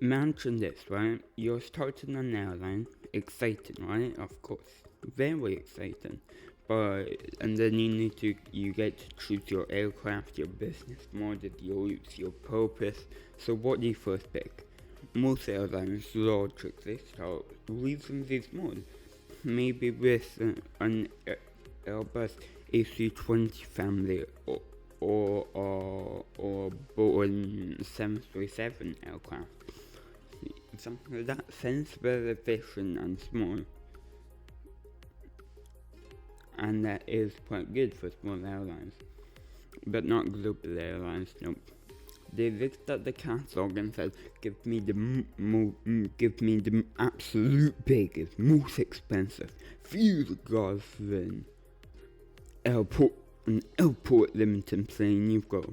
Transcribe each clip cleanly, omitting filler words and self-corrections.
Imagine this, right? You're starting an airline, exciting, right? Of course, very exciting. And then you get to choose your aircraft, your business model, your purpose. So what do you first pick? Most airlines logically start reasonably small. Maybe with an Airbus A320 family or Boeing 737 aircraft. Something like that, sensible, efficient and small. And that is quite good for small airlines. But not Global Airlines, nope. They looked at the catalog and said, give me the absolute biggest, most expensive, fuel-guzzling airport limited plane you've got.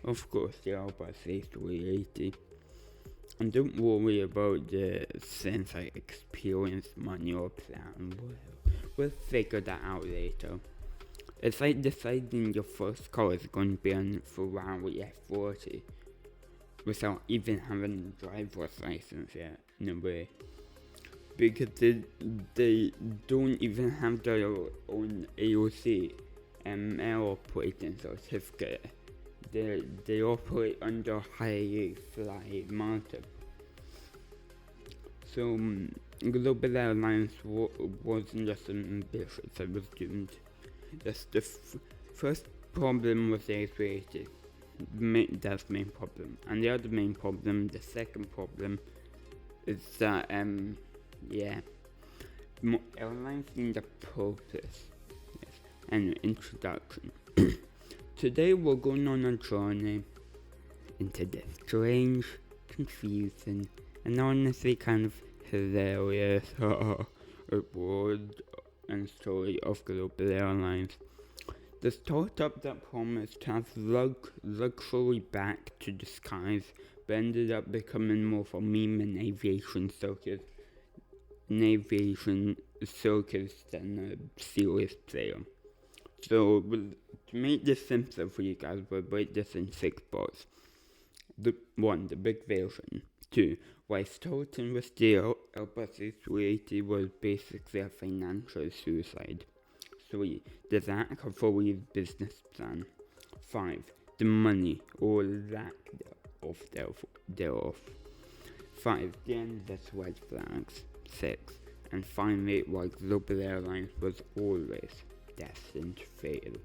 Of course, the Airbus A380. And don't worry about the sense I experience manual plan. We'll figure that out later. It's like deciding your first car is going to be a Ferrari F40 without even having a driver's license yet, in a way. Because they don't even have their own AOC, operating certificate. They operate under high fly market. So Global Airlines wasn't just ambitious, it was doomed. That's the first problem was the A380. That's the main problem. And the other main problem, the second problem, is that airlines need a purpose. Yes. And introduction. Today we're going on a journey into the strange, confusing, and honestly kind of hilarious world and story of Global Airlines. The startup that promised to have luxury back to the skies, but ended up becoming more of a meme in aviation circus than a serious player. So, to make this simpler for you guys, we'll break this in 6 parts. 1. The big version. 2. Why starting with the Airbus A380 was basically a financial suicide. 3. The lack of a real business plan. 5. The money or lack thereof. 5. The endless red flags. 6. And finally, why Global Airlines was always destined to fail.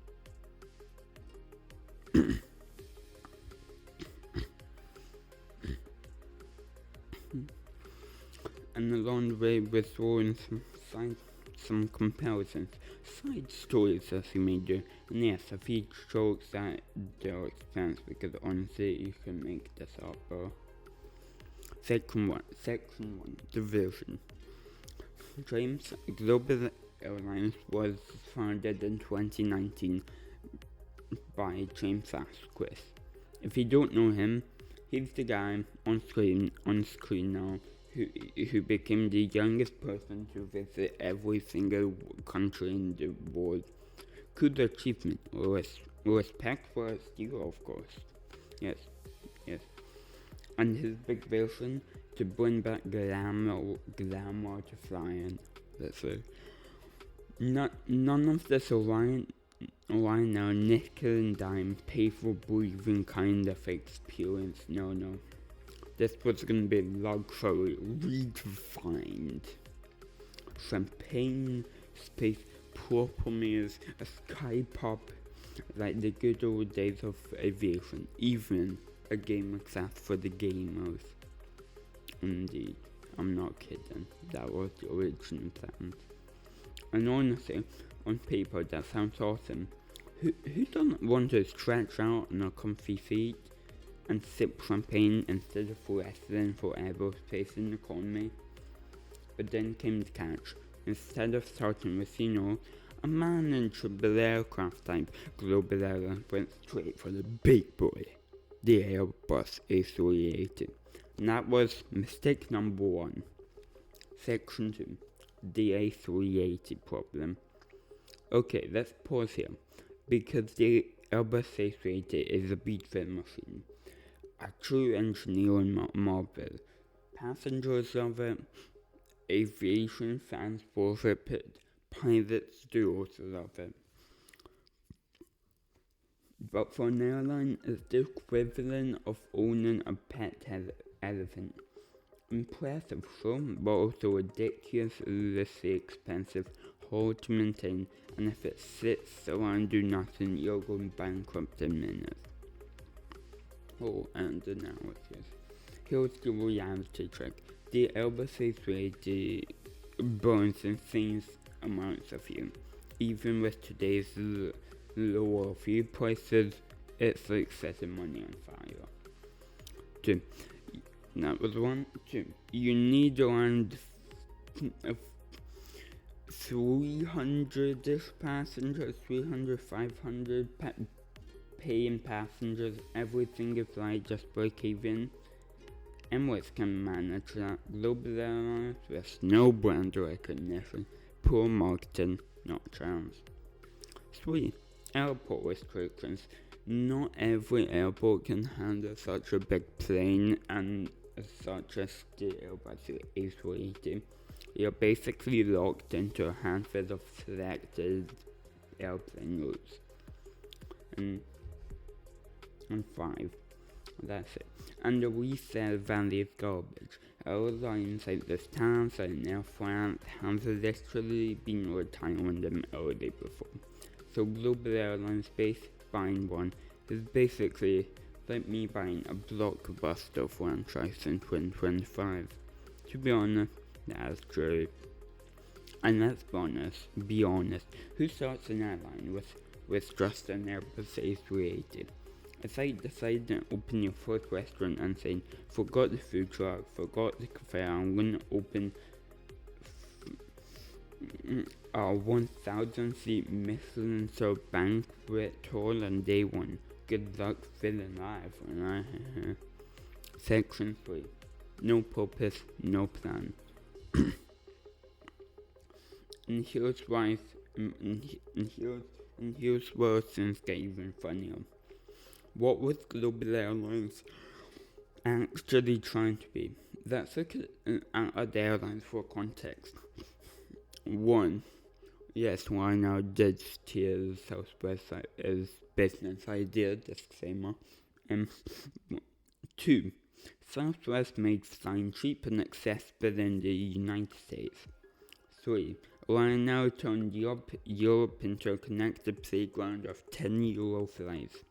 And along the way we're throwing some comparisons, side stories as you may do, and yes, a few jokes at their expense because honestly you can make this up. Section 1, the vision. Global Airlines was founded in 2019 by James Asquith. If you don't know him, he's the guy on screen now who became the youngest person to visit every single country in the world. Good achievement, respect for his skill, of course. Yes. And his big vision to bring back glamour to flying. Let's say. None of this Airline now nickel and dime, pay for breathing kind of experience. No. This was gonna be luxury redefined. Champagne, space, proper meals, a sky pop, like the good old days of aviation. Even a game exact for the gamers. Indeed, I'm not kidding. That was the original plan. And honestly, on paper that sounds awesome. Who doesn't want to stretch out on a comfy seat and sip champagne instead of wrestling for aerospace in economy? But then came the catch. Instead of starting with, a manageable aircraft type, Global Airlines went straight for the big boy, the Airbus A380. And that was mistake number 1. Section 2. The A380 problem. Okay, let's pause here, because the Airbus A380 is a beat machine. A true engineering marvel, Passengers love it, aviation fans worship it, pilots do also love it. But for an airline, it's the equivalent of owning a pet elephant. Impressive, sure, but also ridiculously expensive, hard to maintain, and if it sits around do nothing, you're going bankrupt in minutes. Oh, and analysis. Here's the reality check. The Airbus A380 burns insane amounts of fuel. Even with today's lower fuel prices, it's like setting money on fire. 2. That was 1. 2. You need around 300-ish passengers, 300, 500 paying passengers every single flight just break even. Emirates can manage that. Global Airlines with no brand recognition, poor marketing, not a chance. 3. Airport restrictions. Not every airport can handle such a big plane and such a scale as the A380. You're basically locked into a handful of selected airplane routes. And 5. That's it. And the resale value is garbage. Airlines like Destined and Air France have literally been retiring them early before. So Global Airlines buying one is basically like me buying a blockbuster franchise in 2025. To be honest, that's true. And let's be honest, who starts an airline with just an Airbus A380? It's like deciding to open your first restaurant and saying, forgot the food truck, forgot the cafe, I'm gonna open a 1,000 seat Michelin star banquet hall on day 1. Good luck feeling alive. Section 3. No purpose, no plan. and here's where things get even funnier. What was Global Airlines actually trying to be? Let's look at the airlines for context. 1. Yes, why now did steal Southwest as business idea, disclaimer. 2. Southwest made flying cheap and accessible in the United States. 3. Airline now turned Europe into a connected playground of €10 flights.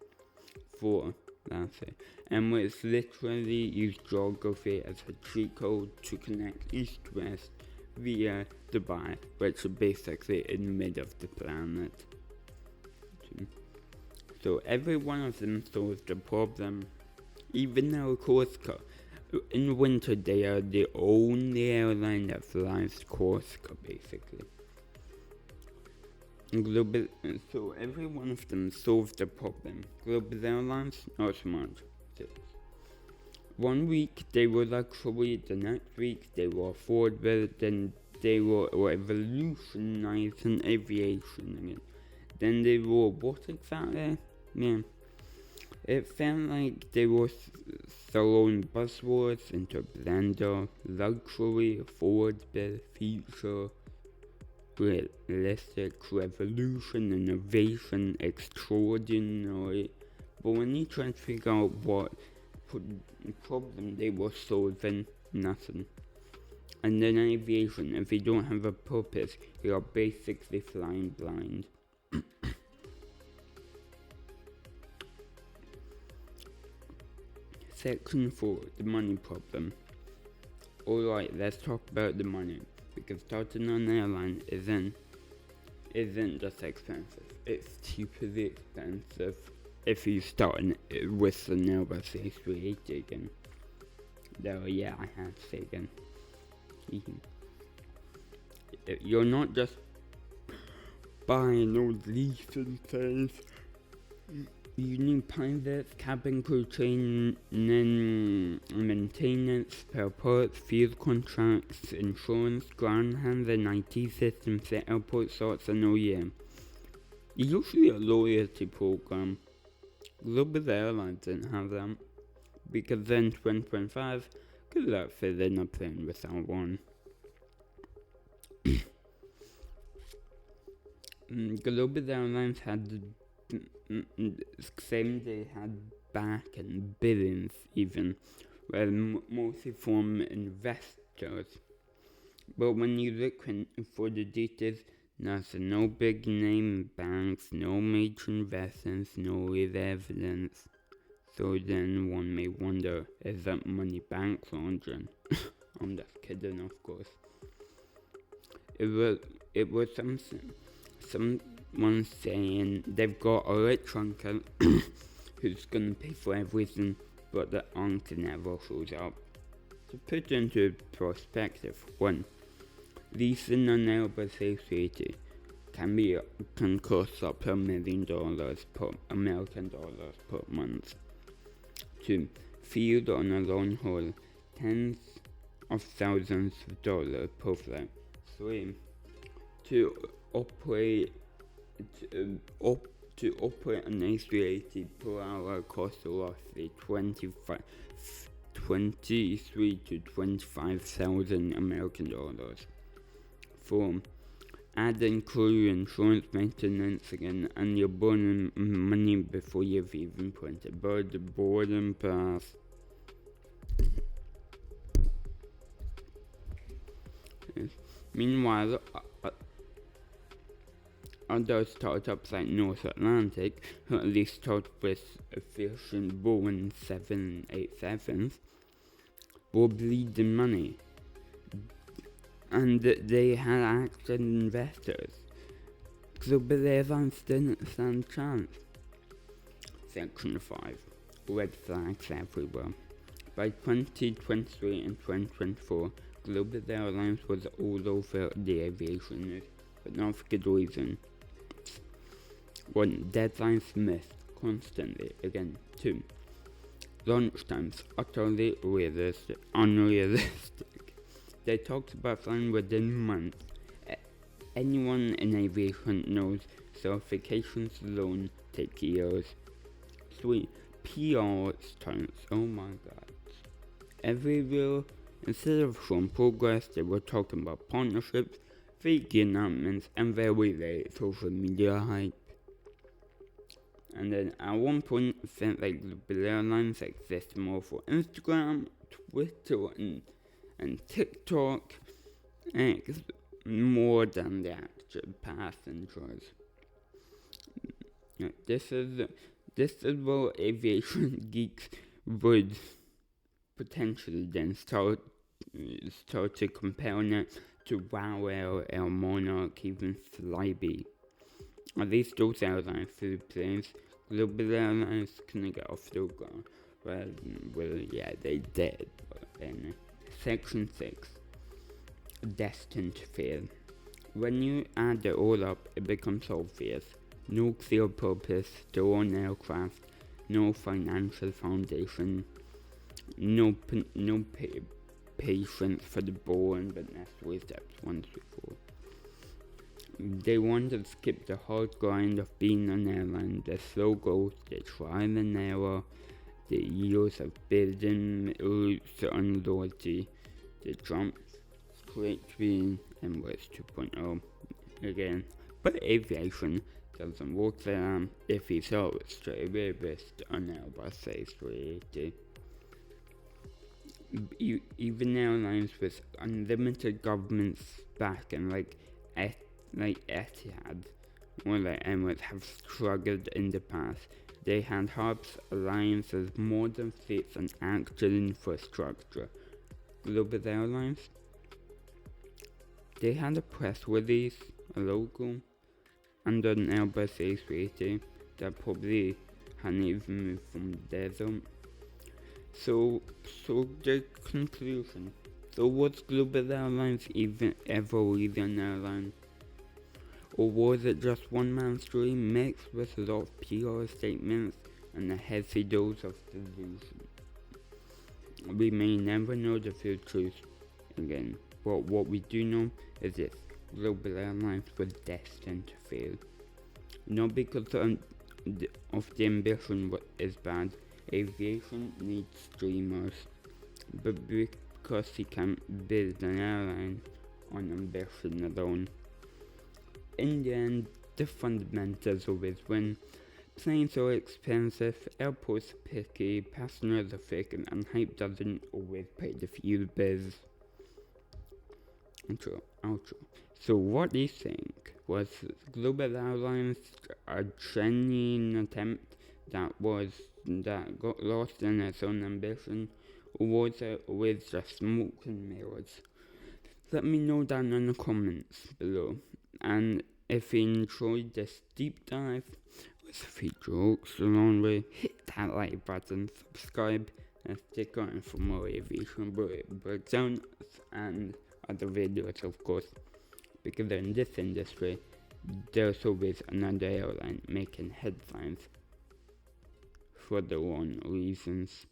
4. That's it. Emirates literally used geography as a cheat code to connect east-west via Dubai, which is basically in the middle of the planet. So every one of them solves the problem. Even our Corsica. In winter they are the only airline that flies Corsica basically. So every one of them solves the problem. Global Airlines, not so much. 6. 1 week they were luxury, the next week they were affordable, then they were revolutionizing aviation again. Then they were what exactly? Yeah. It felt like they were throwing buzzwords into a blender. Luxury, affordable, feature, realistic, revolution, innovation, extraordinary. But when you try to figure out what problem they were solving, nothing. And in aviation, if you don't have a purpose, you are basically flying blind. Section 4, the money problem. Alright, let's talk about the money, because starting an airline isn't just expensive, it's stupidly expensive if you start with an Airbus A380 again. Though yeah, I have to say again. You're not just buying all these things. You need pilots, cabin crew training, maintenance, spare parts, fuel contracts, insurance, ground handling, IT systems, the airport sorts, and OEM. Usually a loyalty program. Global Airlines didn't have them, because in 2025, Good luck filling a plane without one. Global Airlines had claimed they had back and billions even, well, mostly from investors. But when you look for the details, there's no big name banks, no major investments, no real evidence. So then one may wonder, is that money bank laundering? I'm just kidding, of course. It was someone saying they've got a rich uncle who's gonna pay for everything, but the uncle never shows up. To put into perspective, 1. Leasing an Airbus A380 can cost up to $1 million per American dollars per month. 2. Fuel on a long haul, tens of thousands of dollars per flight. 3. To operate an A380 per hour costs roughly 23 to 25,000 American dollars. 4. Add in crew, insurance, maintenance again, and you're burning money before you've even printed the boarding pass. Yes. Meanwhile, other startups like North Atlantic, who at least start with efficient Boeing 787s, were bleeding money. And they had active investors. Global Airlines didn't stand a chance. Section 5. Red flags everywhere. By 2023 and 2024, Global Airlines was all over the aviation news, but not for good reason. 1. Deadlines missed constantly again. 2. Launch times utterly unrealistic. They talked about flying within months. Anyone in aviation knows certifications alone take years. 3. PR stunts. Oh my god. Everywhere, instead of showing progress, they were talking about partnerships, fake announcements, and very late social media hype. And then at one point, it felt like Global Airlines exist more for Instagram, Twitter, and TikTok, more than the actual passengers. This is where aviation geeks would potentially then start to comparing it to Wow Air Monarch, even Flybe. At least those airlines flew planes. Global Airlines couldn't get off the ground. Well, yeah, they did. But anyway. Section 6. Destined to fail. When you add it all up, it becomes obvious. No clear purpose, drone aircraft, no financial foundation, no patience for the boring but necessary steps once before. They want to skip the hard grind of being an airline, the slow growth, the trial and error, the years of building roots and loyalty, the jump straight to being Emirates 2.0 again. But aviation doesn't work like that if you saw it straight away with an Airbus A380. Even airlines with unlimited government backing like Etihad or like Emirates have struggled in the past. They had hubs, alliances, modern fleets and actual infrastructure. Global Airlines, they had a press release, a logo, and an Airbus A380 that probably hadn't even moved from the desert. So the conclusion. So was Global Airlines ever really an airline? Or was it just one man's dream mixed with a lot of PR statements and a heavy dose of delusion? We may never know the full truth again, but what we do know is this: Global Airlines was destined to fail. Not because of the ambition is bad. Aviation needs dreamers. but because he can't build an airline on ambition alone. In the end, the fundamentals always win. Planes are expensive, airports are picky, passengers are fake, and hype doesn't always pay the fuel bills. Outro. So what do you think? Was Global Airlines a genuine attempt that got lost in its own ambition, or was it always just smoke and mirrors? Let me know down in the comments below. And if you enjoyed this deep dive with a few jokes along the way, hit that like button, subscribe, and stick on for more aviation breakdowns and other videos, of course, because in this industry there's always another airline making headlines for the wrong reasons.